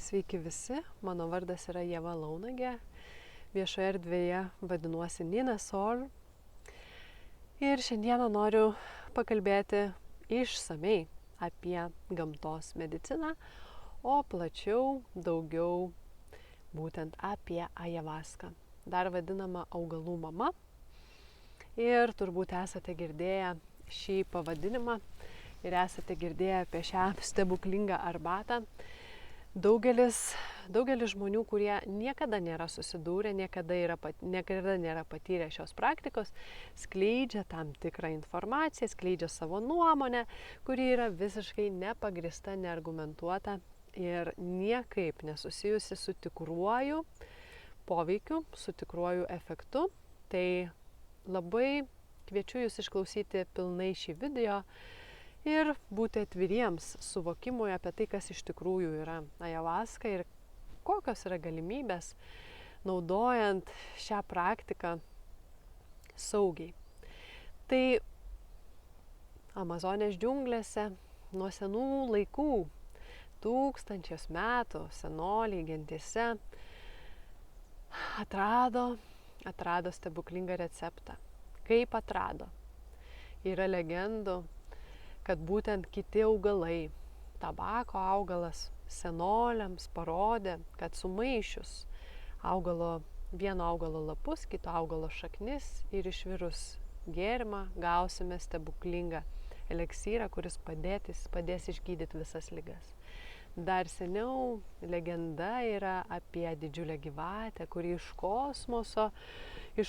Sveiki visi, mano vardas yra Ieva Launagė, viešoje erdvėje vadinuosi Nina Sol ir šiandieną noriu pakalbėti išsamei apie gamtos mediciną, o plačiau daugiau būtent apie ajavaską, dar vadinama augalų mama. Ir turbūt esate girdėję šį pavadinimą ir esate girdėję apie šią stebuklingą arbatą. Daugelis žmonių, kurie niekada nėra susidūrę, niekada nėra patyrę šios praktikos, skleidžia tam tikrą informaciją, skleidžia savo nuomonę, kuri yra visiškai nepagrįsta, neargumentuota ir niekaip nesusijusi su tikruoju poveikiu, su tikruoju efektu. Tai labai kviečiu jūs išklausyti pilnai šį video ir būti atviriems suvokimui apie tai, kas iš tikrųjų yra ajavaska ir kokios yra galimybės naudojant šią praktiką saugiai. Tai Amazonės džiunglėse nuo senų laikų, tūkstančius metų senoliai gentyse atrado stebuklingą receptą. Kaip atrado? Yra legendų, kad būtent kiti augalai, tabako augalas, senoliams parodė, kad sumaišius vieno augalo lapus, kito augalo šaknis ir išvirus gėrimą gausime stebuklingą eliksyrą, kuris padės išgydyti visas ligas. Dar seniau legenda yra apie didžiulę gyvatę, kuri iš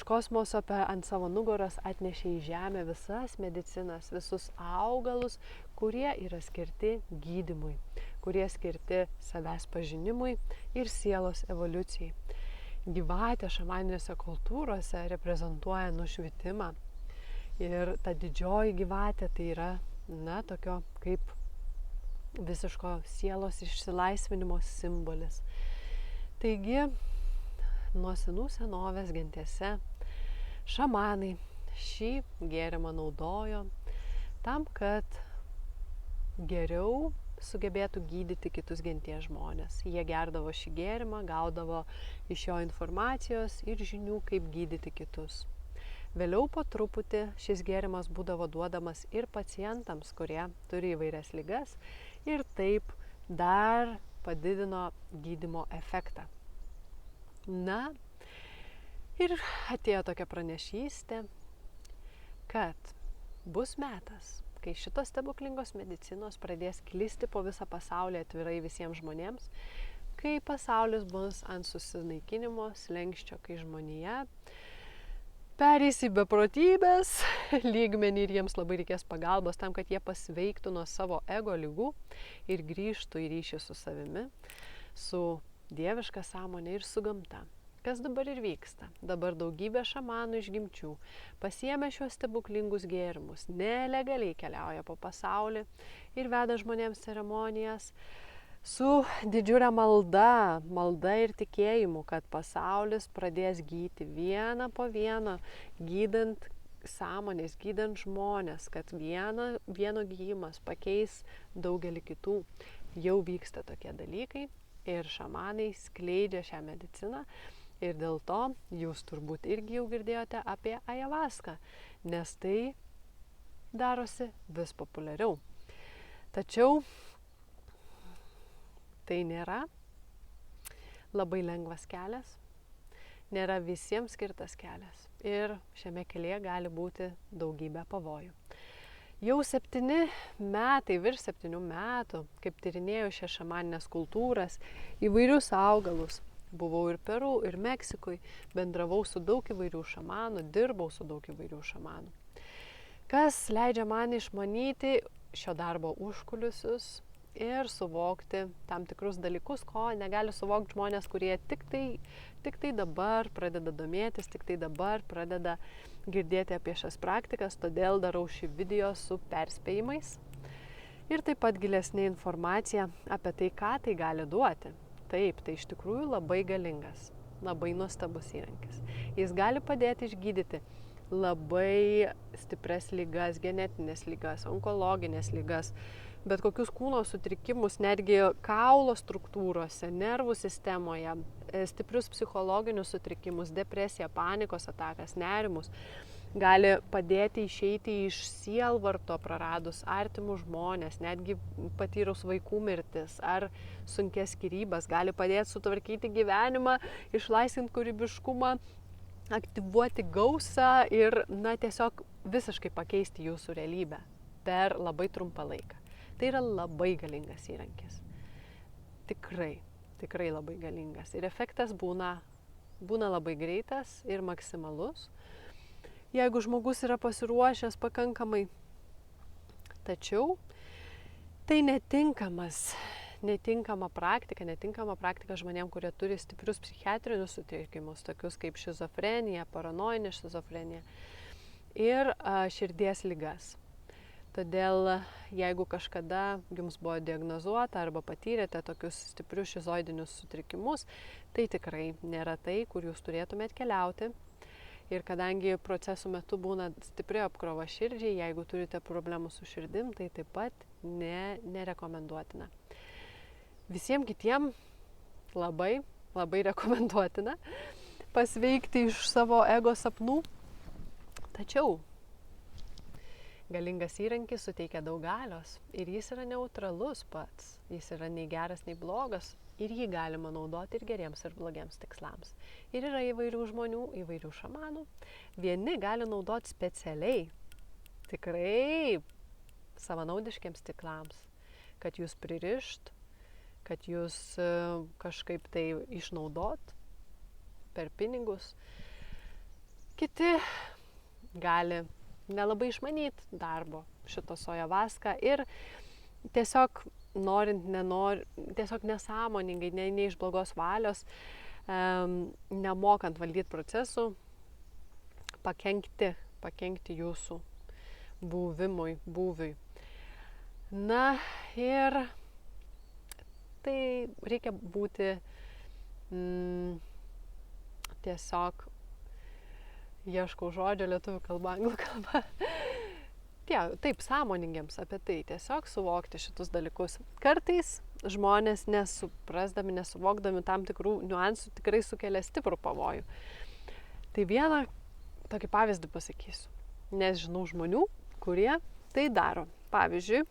kosmoso ant savo nugaros atnešė į žemę visas medicinas, visus augalus, kurie yra skirti gydymui, kurie skirti savęs pažinimui ir sielos evoliucijai. Gyvatė šamaninėse kultūrose reprezentuoja nušvitimą ir ta didžioji gyvatė tai yra, tokio kaip visiško sielos išsilaisvinimo simbolis. Taigi, nuo senų senovės gentyse šamanai šį gėrimą naudojo tam, kad geriau sugebėtų gydyti kitus genties žmonės. Jie gerdavo šį gėrimą, gaudavo iš jo informacijos ir žinių, kaip gydyti kitus. Vėliau po truputį šis gėrimas būdavo duodamas ir pacientams, kurie turi įvairias ligas, ir taip dar padidino gydymo efektą. Ir atėjo tokia pranešystė, kad bus metas, kai šitos stebuklingos medicinos pradės klisti po visą pasaulį atvirai visiems žmonėms, kai pasaulis bus ant susinaikinimo slenksčio, kai žmonija pereis į beprotybės lygmenį ir jiems labai reikės pagalbos tam, kad jie pasveiktų nuo savo ego ligų ir grįžtų į ryšį su savimi, su dieviška sąmonė ir su gamta. Kas dabar ir vyksta? Dabar daugybė šamanų iš gimčių pasiėmė šios stebuklingus gėrimus, nelegaliai keliauja po pasaulį ir veda žmonėms ceremonijas su didžiulė malda ir tikėjimu, kad pasaulis pradės gydyti vieną po vieną, gydant sąmonės, gydant žmonės, kad vieno gydymas pakeis daugelį kitų. Jau vyksta tokie dalykai ir šamanai skleidžia šią mediciną ir dėl to jūs turbūt irgi jau girdėjote apie ajavaską, nes tai darosi vis populiariau. Tačiau tai nėra labai lengvas kelias, nėra visiems skirtas kelias ir šiame kelyje gali būti daugybė pavojų. Jau virš 7 metų, kaip tyrinėjau šią šamaninės kultūras, įvairius augalus, buvau ir Peru, ir Meksikui, bendravau su daug įvairių šamanų, dirbau su daug įvairių šamanų. Kas leidžia man išmanyti šio darbo užkulisius ir suvokti tam tikrus dalykus, ko negali suvokti žmonės, kurie tik tai dabar pradeda domėtis, tik tai dabar pradeda girdėti apie šias praktikas, todėl darau šį video su perspėjimais ir taip pat gilesnė informacija apie tai, ką tai gali duoti. Taip, tai iš tikrųjų labai galingas, labai nuostabus įrankis. Jis gali padėti išgydyti labai stipres ligas, genetinės ligas, onkologinės ligas, bet kokius kūno sutrikimus, netgi kaulo struktūrose, nervų sistemoje, stiprius psichologinius sutrikimus, depresiją, panikos atakas, nerimus. Gali padėti išeiti iš sielvarto praradus artimus žmonės, netgi patyrus vaikų mirtis ar sunkės skyrybas, gali padėti sutvarkyti gyvenimą, išlaisvinti kūrybiškumą, aktyvuoti gausą ir tiesiog visiškai pakeisti jūsų realybę per labai trumpą laiką. Tai yra labai galingas įrankis. Tikrai labai galingas. Ir efektas būna labai greitas ir maksimalus, jeigu žmogus yra pasiruošęs pakankamai. Tačiau tai netinkama praktika žmonėm, kurie turi stiprius psichiatrinius sutrikimus, tokius kaip šizofrenija, paranojinė šizofrenija ir širdies ligas. Todėl, jeigu kažkada jums buvo diagnozuota arba patyrėte tokius stiprius šizoidinius sutrikimus, tai tikrai nėra tai, kur jūs turėtumėt keliauti. Ir kadangi procesų metu būna stipri apkrova širdžiai, jeigu turite problemų su širdim, tai taip pat nerekomenduotina. Visiems kitiem labai rekomenduotina pasveikti iš savo ego sapnų. Tačiau galingas įrankis suteikia daug galios ir jis yra neutralus pats. Jis yra nei geras, nei blogas. Ir jį galima naudoti ir geriems, ir blogiems tikslams. Ir yra įvairių žmonių, įvairių šamanų. Vieni gali naudoti specialiai, tikrai savanaudiškiams tikslams, kad jūs pririšt, kad jūs kažkaip tai išnaudot per pinigus. Kiti gali nelabai išmanyti darbo šito sojavaską ir tiesiog tiesiog nesąmoningai, ne iš blogos valios, nemokant valdyti procesų, pakenkti jūsų būviui. Na ir tai reikia būti tiesiog, ieškau žodžio lietuvių kalba, anglų kalba. Taip, sąmoningiams apie tai, tiesiog suvokti šitus dalykus. Kartais žmonės nesuvokdami tam tikrų niuansų tikrai sukelia stiprų pavojų. Tai vieną tokį pavyzdį pasakysiu, nes žinau žmonių, kurie tai daro. Pavyzdžiui,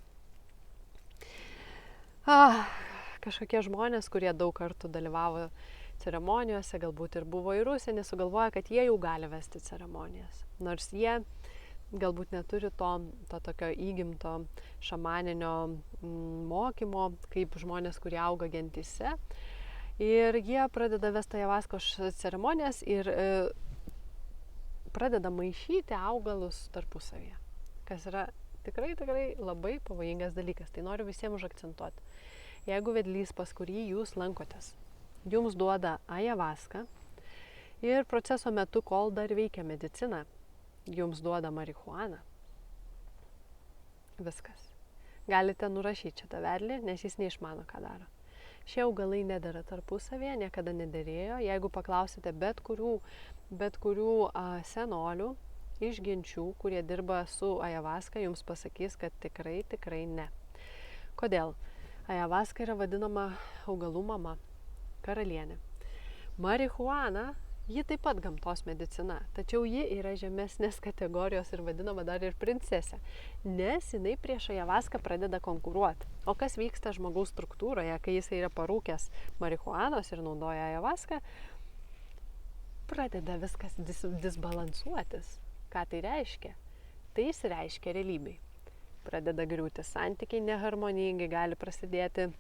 kažkokie žmonės, kurie daug kartų dalyvavo ceremonijose, galbūt ir buvo ir užsienį, sugalvoja, kad jie jau gali vesti ceremonijas. Nors jie galbūt neturi to tokio įgimto šamaninio mokymo, kaip žmonės, kurie auga gentyse. Ir jie pradeda vesti ajavaskos ceremonijas ir pradeda maišyti augalus tarpusavyje, kas yra tikrai labai pavojingas dalykas. Tai noriu visiems užakcentuoti. Jeigu vedlys, pas kurį jūs lankotės, jums duoda ajavaską ir proceso metu, kol dar veikia medicina, jums duoda marihuaną, viskas. Galite nurašyti šitą vedlį, nes jis neišmano, ką daro. Šie augalai nedera tarpusavėje, niekada nederėjo. Jeigu paklausite bet kurių senolių iš genčių, kurie dirba su ajavaska, jums pasakys, kad tikrai ne. Kodėl? Ajavaska yra vadinama augalų mama, karalienė. Marihuana, ji taip pat gamtos medicina, tačiau ji yra žemesnės kategorijos ir vadinama dar ir princesė, nes jinai prieš ajavaską pradeda konkuruoti. O kas vyksta žmogaus struktūroje, kai jis yra parūkęs marihuanos ir naudoja ajavaską, pradeda viskas disbalansuotis. Ką tai reiškia? Tai jis reiškia realybei. Pradeda griūti santykiai neharmoningai, gali prasidėti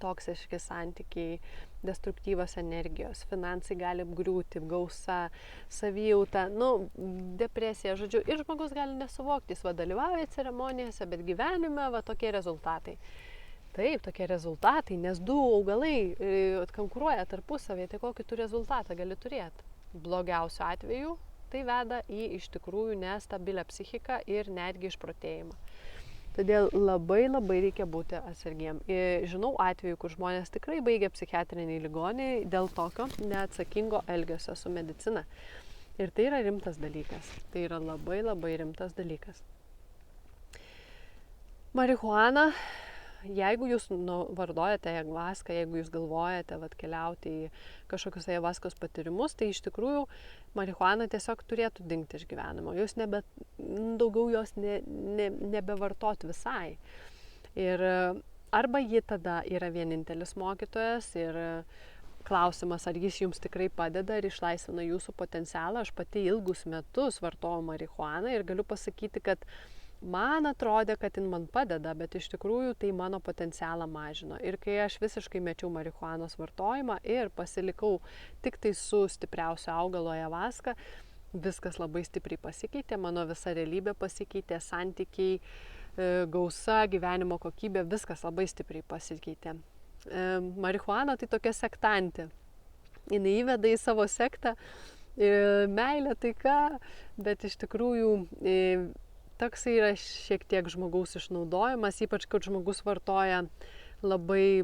toksiški santykiai, destruktyvios energijos, finansai gali apgriūti, gausa, savijauta, depresija, žodžiu, ir žmogus gali nesuvokti, jis dalyvauja ceremonijose, bet gyvenime tokie rezultatai. Taip, tokie rezultatai, nes du augalai konkuruoja tarpusavėje, tai kokį tu rezultatą gali turėti? Blogiausiu atveju tai veda į iš tikrųjų nestabilę psichiką ir netgi išprotėjimą. Todėl labai reikia būti atsargiem. Žinau atvejų, kur žmonės tikrai baigia psichiatriniai ligoniai dėl tokio neatsakingo elgesio su medicina. Ir tai yra rimtas dalykas. Tai yra labai rimtas dalykas. Marihuana, jeigu jūs vartojate ajavaską, jeigu jūs galvojate keliauti į kažkokius ajavaskos patyrimus, tai iš tikrųjų marihuana tiesiog turėtų dingti iš gyvenimo. Jūs daugiau jos nebevartot visai. Ir arba ji tada yra vienintelis mokytojas ir klausimas, ar jis jums tikrai padeda ir išlaisvina jūsų potencialą. Aš pati ilgus metus vartojau marihuaną ir galiu pasakyti, kad man atrodė, kad jin man padeda, bet iš tikrųjų tai mano potencialą mažino. Ir kai aš visiškai mečiau marihuanos vartojimą ir pasilikau tik tai su stipriausio augalo ajavaska, viskas labai stipriai pasikeitė, mano visa realybė pasikeitė, santykiai, gausa, gyvenimo kokybė, viskas labai stipriai pasikeitė. Marihuana tai tokia sektantė. Jis įveda į savo sektą meilę, taika, bet iš tikrųjų toks yra šiek tiek žmogaus išnaudojimas, ypač kad žmogus vartoja labai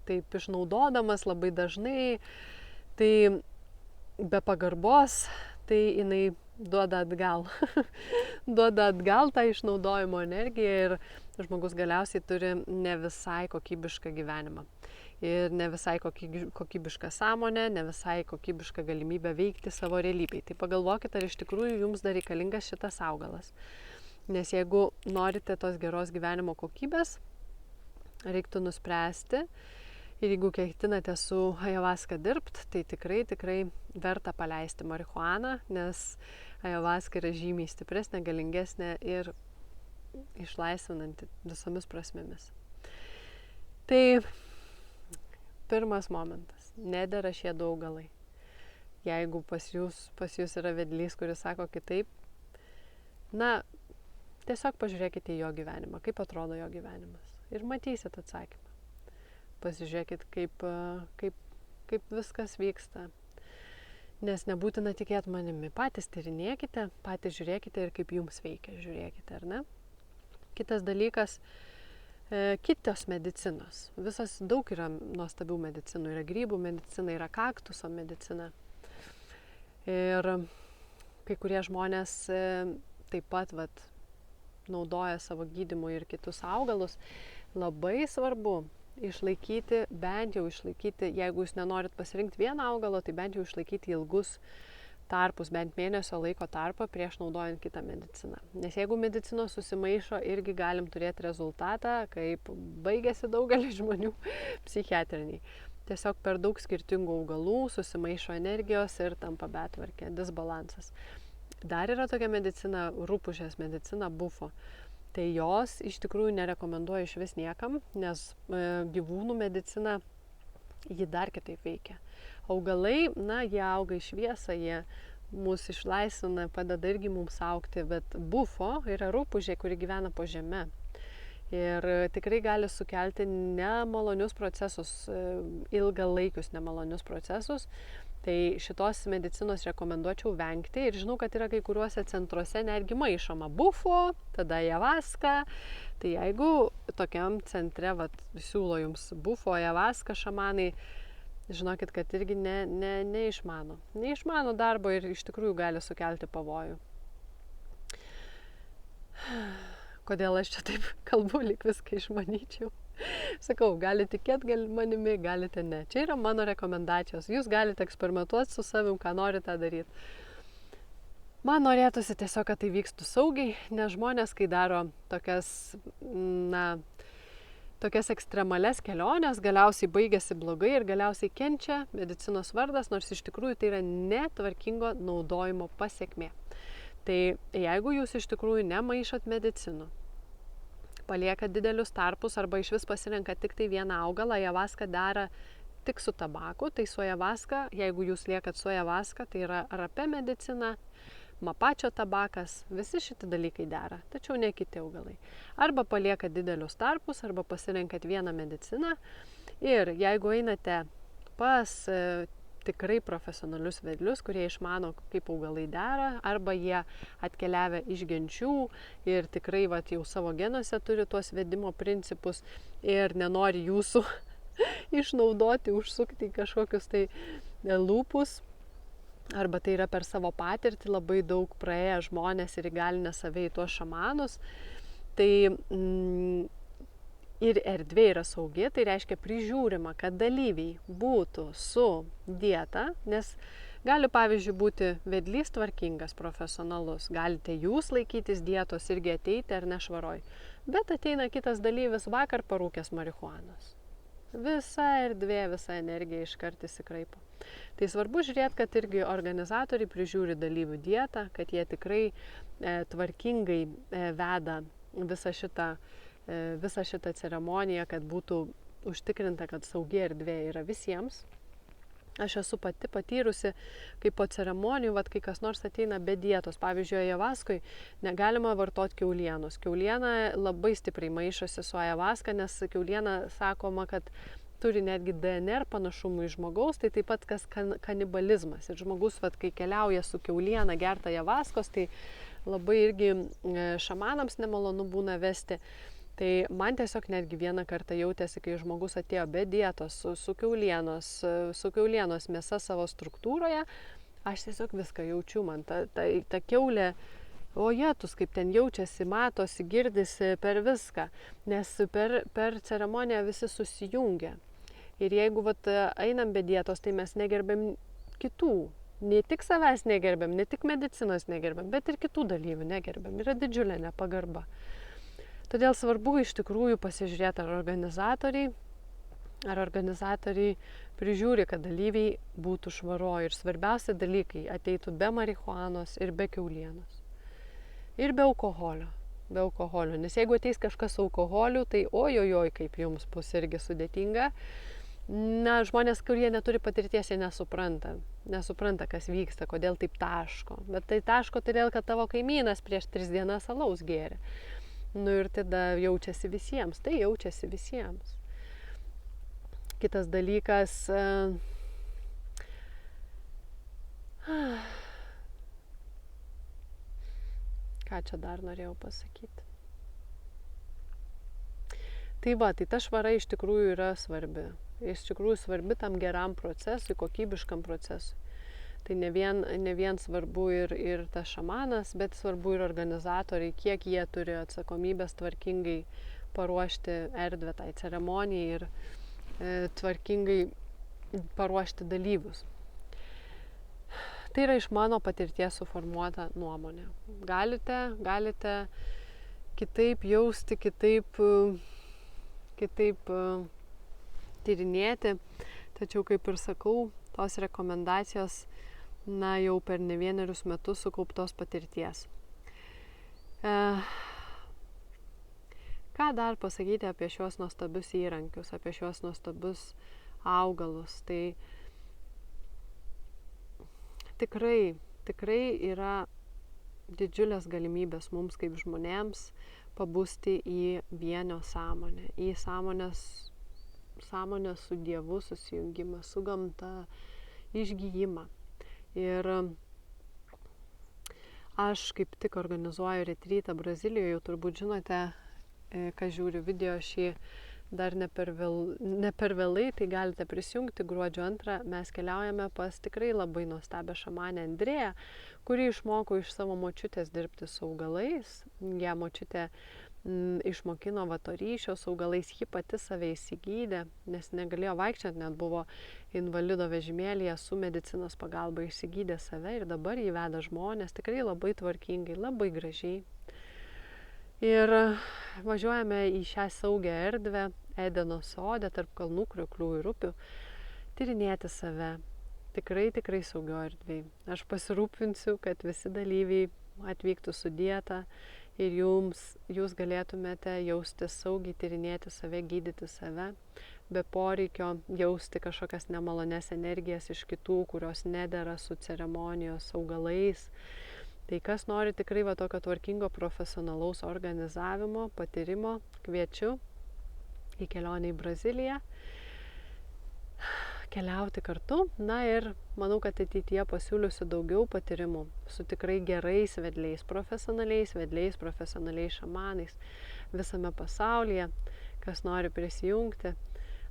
taip išnaudodamas, labai dažnai, tai be pagarbos, tai jinai duoda atgal. Duoda atgal tą išnaudojimo energiją ir žmogus galiausiai turi ne visai kokybišką gyvenimą. Ir ne visai kokybišką sąmonę, ne visai kokybišką galimybę veikti savo realybėj. Tai pagalvokite, ar iš tikrųjų jums dar reikalingas šitas augalas. Nes jeigu norite tos geros gyvenimo kokybės, reiktų nuspręsti. Ir jeigu ketinate su ajavaska dirbti, tai tikrai verta paleisti marihuaną, nes ajavaska yra žymiai stipresnė, galingesnė ir išlaisvinanti visomis prasmėmis. Tai pirmas momentas. Nedera šie du augalai. Jeigu pas jūs yra vedlys, kuris sako kitaip, tiesiog pažiūrėkite į jo gyvenimą, kaip atrodo jo gyvenimas. Ir matysit atsakymą. Pasižiūrėkit, kaip viskas vyksta. Nes nebūtina tikėti manimi. Patys tyrinėkite, patys žiūrėkite ir kaip jums veikia. Žiūrėkite, ar ne? Kitas dalykas, kitos medicinos. Daug yra nuostabių medicinų. Yra grybų medicina, yra kaktuso medicina. Ir kai kurie žmonės taip pat naudoja savo gydymui ir kitus augalus. Labai svarbu bent jau išlaikyti, jeigu jūs nenorit pasirinkti vieną augalą, tai bent jau išlaikyti ilgus tarpus, bent mėnesio laiko tarpą prieš naudojant kitą mediciną. Nes jeigu medicinos susimaišo, irgi galim turėti rezultatą, kaip baigėsi daugelis žmonių psichiatriniai. Tiesiog per daug skirtingų augalų susimaišo energijos ir tampa betvarkė, disbalansas. Dar yra tokia medicina, rūpužės medicina, bufo. Tai jos iš tikrųjų nerekomenduoju iš vis niekam, nes gyvūnų medicina ji dar kitaip veikia. Augalai, jie auga į šviesą, jie mūsų išlaisvina, padeda irgi mums augti, bet bufo yra rūpužė, kuri gyvena po žeme. Ir tikrai gali sukelti nemalonius procesus, ilgalaikius nemalonius procesus. Tai šitos medicinos rekomenduočiau vengti ir žinau, kad yra kai kuriuose centruose netgi maišoma bufo, tada ajavaska. Tai jeigu tokiam centre siūlo jums bufo, ajavaska šamanai, žinokit, kad irgi neišmano. Neišmano darbo ir iš tikrųjų gali sukelti pavojų. Kodėl aš čia taip kalbu, lyg viską išmanyčiau. Sakau, galite tikėti manimi, galite ne. Čia yra mano rekomendacijos. Jūs galite eksperimentuoti su savim, ką norite daryti. Man norėtųsi tiesiog, kad tai vykstų saugiai, nes žmonės, kai daro tokias ekstremales keliones, galiausiai baigėsi blogai ir galiausiai kenčia medicinos vardas, nors iš tikrųjų tai yra netvarkingo naudojimo pasekmė. Tai jeigu jūs iš tikrųjų nemaišot medicinų, paliekat didelius tarpus arba iš vis pasirenkat tik tai vieną augalą, ajavaska dera tik su tabaku, tai su ajavaska, jeigu jūs liekat su ajavaska, tai yra rapė medicina, mapačio tabakas, visi šitie dalykai dera, tačiau ne kiti augalai. Arba paliekat didelius tarpus, arba pasirenkat vieną mediciną ir jeigu einate pas tikrai profesionalius vedlius, kurie išmano, kaip augalai dera, arba jie atkeliavę iš genčių ir tikrai jau savo genuose turi tuos vedimo principus ir nenori jūsų išnaudoti, užsukti į kažkokius tai lūpus, arba tai yra per savo patirtį labai daug praėję žmonės ir įgalinę save į tuos šamanus, Tai ir erdvė yra saugi, tai reiškia prižiūrima, kad dalyviai būtų su dieta, nes gali, pavyzdžiui, būti vedlys tvarkingas, profesionalus, galite jūs laikytis dietos irgi ateiti ar nešvaroj, bet ateina kitas dalyvis vakar parūkęs marihuanos. Visa erdvė, visa energija iškart įsikraipo. Tai svarbu žiūrėti, kad irgi organizatoriai prižiūri dalyvių dietą, kad jie tikrai tvarkingai veda visą šitą ceremoniją, kad būtų užtikrinta, kad saugi erdvė yra visiems. Aš esu pati patyrusi, kaip po ceremonijų, kai kas nors ateina be dietos. Pavyzdžiui, ajavaskoj negalima vartoti kiaulienos. Kiauliena labai stipriai maišosi su ajavaska, nes kiauliena sakoma, kad turi netgi DNR panašumų į žmogaus, tai taip pat kas kanibalizmas. Ir žmogus, kai keliauja su kiauliena gerta ajavaskos, tai labai irgi šamanams nemalonu būna vesti. Tai man tiesiog netgi vieną kartą jautėsi, kai žmogus atėjo be dietos, su kiaulienos mėsa savo struktūroje, aš tiesiog viską jaučiu, man ta kiaulė, o jetus, kaip ten jaučiasi, matosi, girdisi per viską, nes per ceremoniją visi susijungia. Ir jeigu einam be dietos, tai mes negerbėm kitų. Ne tik savęs negerbėm, ne tik medicinos negerbėm, bet ir kitų dalyvių negerbėm. Yra didžiulė nepagarba. Todėl svarbu iš tikrųjų pasižiūrėti, ar organizatoriai prižiūri, kad dalyviai būtų švaroj. Ir svarbiausia dalykai ateitų be marihuanos ir be kiaulienos. Ir be alkoholio. Nes jeigu ateis kažkas su alkoholiu, tai ojojoj, kaip jums bus irgi sudėtinga. Na, žmonės, kurie neturi patirties, jie nesupranta, kas vyksta, kodėl taip taško. Bet tai taško todėl, kad tavo kaimynas prieš 3 dienas alaus gėrė. Nu ir tada jaučiasi visiems. Tai jaučiasi visiems. Kitas dalykas. Ką čia dar norėjau pasakyti? Tai ta švara iš tikrųjų yra svarbi. Iš tikrųjų svarbi tam geram procesui, kokybiškam procesui. Tai ne vien svarbu ir tas šamanas, bet svarbu ir organizatoriai, kiek jie turi atsakomybės tvarkingai paruošti erdvę tai ceremonijai ir tvarkingai paruošti dalyvius. Tai yra iš mano patirties suformuota nuomonė. Galite kitaip jausti, kitaip tyrinėti, tačiau, kaip ir sakau, tos rekomendacijos jau per ne vienerius metus sukauptos patirties. Ką dar pasakyti apie šios nuostabius įrankius, apie šios nuostabius augalus? Tai tikrai yra didžiulės galimybės mums kaip žmonėms pabusti į vienio sąmonę, į sąmonę su Dievu susijungimą, su gamta, išgijimą. Ir aš kaip tik organizuoju retrytą Brazilijoje, jau turbūt žinote, kas žiūri video šį dar ne per vėlai, tai galite prisijungti gruodžio 2. Mes keliaujame pas tikrai labai nuostabią šamanę Andrėją, kuri išmoko iš savo močiutės dirbti su augalais. Ją močiutė išmokino ryšio su augalais, ji pati save įsigydė, nes negalėjo vaikščioti, net buvo invalido vežimėlyje, su medicinos pagalba įsigydė save ir dabar jį veda žmonės tikrai labai tvarkingai, labai gražiai. Ir važiuojame į šią saugią erdvę, Edeno sode, tarp kalnų, krioklių ir upių, tyrinėti save. Tikrai saugio erdvėj. Aš pasirūpinsiu, kad visi dalyviai atvyktų su dieta ir jūs galėtumėte jausti saugiai, tyrinėti save, gydyti save, be poreikio jausti kažkokias nemalones energijas iš kitų, kurios nedera su ceremonijos augalais. Tai kas nori tikrai tokio tvarkingo profesionalaus organizavimo, patyrimo, kviečiu į kelionę į Braziliją, keliauti kartu. Na ir manau, kad ateityje pasiūliusiu daugiau patyrimų su tikrai gerais vedliais, profesionaliais šamanais visame pasaulyje. Kas nori prisijungti,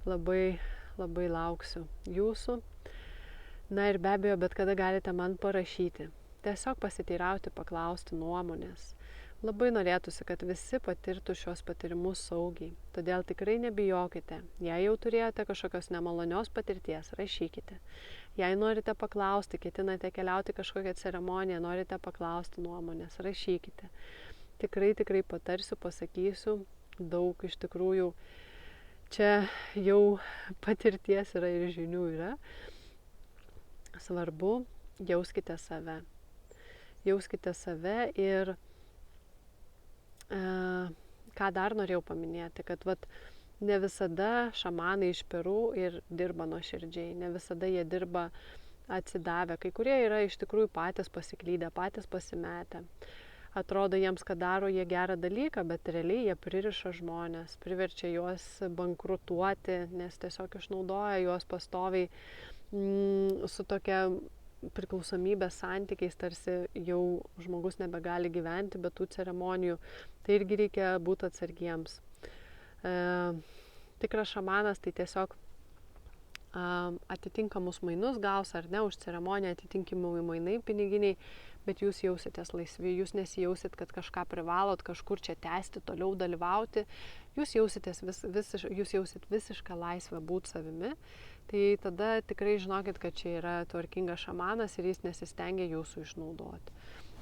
labai lauksiu jūsų. Na ir be abejo, bet kada galite man parašyti. Tiesiog pasiteirauti, paklausti nuomonės. Labai norėtųsi, kad visi patirtų šios patyrimus saugiai. Todėl tikrai nebijokite. Jei jau turėjote kažkokios nemalonios patirties, rašykite. Jei norite paklausti, ketinate keliauti kažkokią ceremoniją, norite paklausti nuomonės, rašykite. Tikrai patarsiu, pasakysiu. Daug iš tikrųjų čia jau patirties yra ir žinių yra. Svarbu, jauskite save. Jauskite save ir ką dar norėjau paminėti, kad ne visada šamanai iš Peru ir dirba nuoširdžiai, ne visada jie dirba atsidavę. Kai kurie yra iš tikrųjų patys pasiklydę, patys pasimetę. Atrodo jiems, kad daro jie gerą dalyką, bet realiai jie pririša žmonės, priverčia juos bankrutuoti, nes tiesiog išnaudoja juos pastoviai su tokia priklausomybės santykiais, tarsi jau žmogus nebegali gyventi be tų ceremonijų. Tai irgi reikia būti atsargiems. Tikras šamanas tai tiesiog atitinkamus mainus gaus ar ne, už ceremoniją atitinkimai mainai piniginiai, bet jūs jausitės laisvi, jūs nesijausit, kad kažką privalot kažkur čia tęsti, toliau dalyvauti. Jūs jausit visišką laisvę būti savimi. Tai tada tikrai žinokit, kad čia yra tvarkingas šamanas ir jis nesistengia jūsų išnaudoti.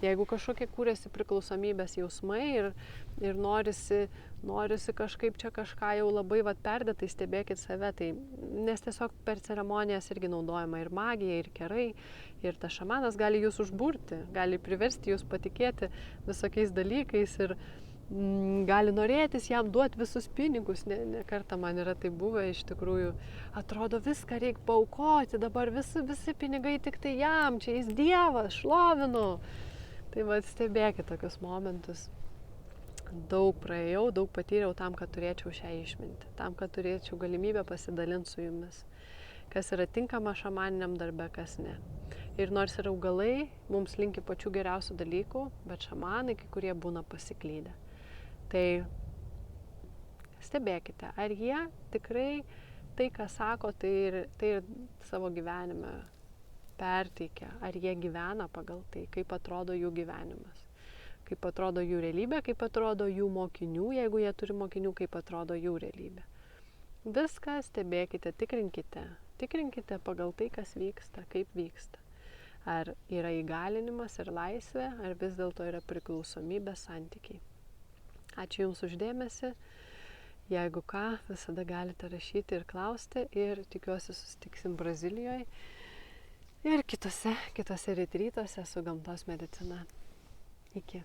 Jeigu kažkokie kūrėsi priklausomybės jausmai ir norisi kažkaip čia kažką jau labai perdėtai, stebėkit save, nes tiesiog per ceremonijas irgi naudojama ir magija, ir kerai, ir tas šamanas gali jūs užburti, gali priversti jūs patikėti visokiais dalykais ir gali norėtis jam duoti visus pinigus, ne kartą man yra tai buvę, iš tikrųjų, atrodo viską reikia paaukoti, dabar visi pinigai tik tai jam, čia jis dievas, šlovinu. Tai stebėkit tokius momentus. Daug praėjau, daug patyriau tam, kad turėčiau šią išmintį, tam, kad turėčiau galimybę pasidalinti su jumis, kas yra tinkama šamaniniam darbe, kas ne. Ir nors ir augalai mums linki pačių geriausių dalykų, bet šamanai kai kurie būna pasiklydę. Tai stebėkite, ar jie tikrai tai, ką sako, tai ir savo gyvenime perteikia, ar jie gyvena pagal tai, kaip atrodo jų gyvenimas, kaip atrodo jų realybė, kaip atrodo jų mokinių, jeigu jie turi mokinių, kaip atrodo jų realybė. Viską stebėkite, tikrinkite pagal tai, kas vyksta, kaip vyksta. Ar yra įgalinimas ir laisvė, ar vis dėlto yra priklausomybės santykiai. Ačiū Jums už dėmesį. Jeigu ką, visada galite rašyti ir klausti ir tikiuosi susitiksim Brazilijoje ir kitose retrytuose su gamtos medicina. Iki.